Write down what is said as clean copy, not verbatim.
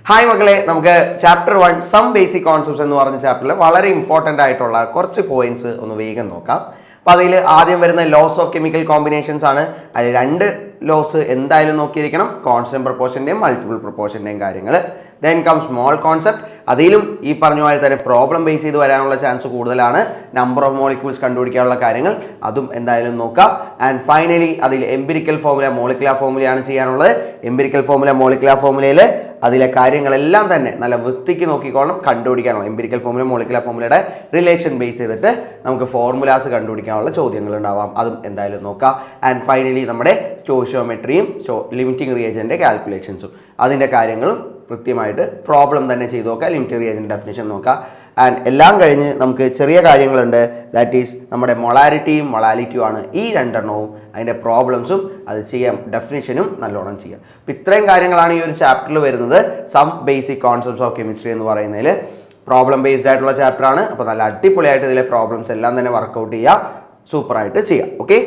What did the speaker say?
Hi മക്കളെ, നമുക്ക് chapter 1 some basic concepts എന്ന് പറഞ്ഞ ചാപ്റ്ററിൽ വളരെ ഇമ്പോർട്ടൻ്റ് ആയിട്ടുള്ള കുറച്ച് പോയിന്റ്സ് ഒന്ന് വേഗം നോക്കാം. അപ്പോൾ അതിൽ ആദ്യം വരുന്ന ലോസ് ഓഫ് കെമിക്കൽ കോമ്പിനേഷൻസ് ആണ്. അതിൽ രണ്ട് ലോസ് എന്തായാലും നോക്കിയിരിക്കണം, കോൺസ്റ്റന്റ് പ്രൊപ്പോർഷൻ്റെയും മൾട്ടിപ്പിൾ പ്രൊപ്പോർഷൻ്റെയും കാര്യങ്ങൾ. ദെൻ കം സ്മോൾ കോൺസെപ്റ്റ്, അതിലും ഈ പറഞ്ഞ പോലെ തന്നെ പ്രോബ്ലം ബേസ് ചെയ്ത് വരാനുള്ള ചാൻസ് കൂടുതലാണ്. നമ്പർ ഓഫ് മോളിക്യൂൾസ് കണ്ടുപിടിക്കാനുള്ള കാര്യങ്ങൾ അതും എന്തായാലും നോക്കാം. ആൻഡ് ഫൈനലി അതിൽ എംപിരിക്കൽ ഫോർമുല, മോളിക്കുലർ ഫോർമുലയാണ് ചെയ്യാനുള്ളത്. എംപിരിക്കൽ ഫോർമുല, മോളിക്കുലർ ഫോർമുലയിൽ അതിലെ കാര്യങ്ങളെല്ലാം തന്നെ നല്ല വൃത്തിക്ക് നോക്കിക്കോണം, കണ്ടുപിടിക്കാനുള്ള എംപിരിക്കൽ ഫോർമുല മോളിക്കുലർ ഫോർമുലയുടെ റിലേഷൻ ബേസ് ചെയ്തിട്ട് നമുക്ക് ഫോർമുലാസ് കണ്ടുപിടിക്കാനുള്ള ചോദ്യങ്ങൾ ഉണ്ടാവാം, അതും എന്തായാലും നോക്കാം. ആൻഡ് ഫൈനലി നമ്മുടെ സ്റ്റോയിഷ്യോമെട്രിയും ലിമിറ്റിംഗ് റിയേജൻ്റെ കാൽക്കുലേഷൻസും അതിൻ്റെ കാര്യങ്ങളും കൃത്യമായിട്ട് പ്രോബ്ലം തന്നെ ചെയ്ത് നോക്കുക, ലിമിറ്റിംഗ് റിയേജൻ്റെ ഡെഫിനിഷൻ നോക്കുക. ആൻഡ് എല്ലാം കഴിഞ്ഞ് നമുക്ക് ചെറിയ കാര്യങ്ങളുണ്ട്, ദാറ്റ് ഈസ് നമ്മുടെ മൊളാരിറ്റിയും മൊളാലിറ്റിയും ആണ്. ഈ രണ്ടെണ്ണവും അതിൻ്റെ പ്രോബ്ലംസും അത് ചെയ്യാം, ഡെഫിനിഷനും നല്ലോണം ചെയ്യാം. അപ്പോൾ ഇത്രയും കാര്യങ്ങളാണ് ഈ ഒരു ചാപ്റ്ററിൽ വരുന്നത്. Some basic concepts of chemistry എന്ന് പറയുന്നതിൽ പ്രോബ്ലം ബേസ്ഡ് ആയിട്ടുള്ള ചാപ്റ്ററാണ്. അപ്പോൾ നല്ല അടിപൊളിയായിട്ട് ഇതിലെ പ്രോബ്ലംസ് എല്ലാം തന്നെ വർക്കൗട്ട് ചെയ്യുക, സൂപ്പറായിട്ട് ചെയ്യാം. ഓക്കെ.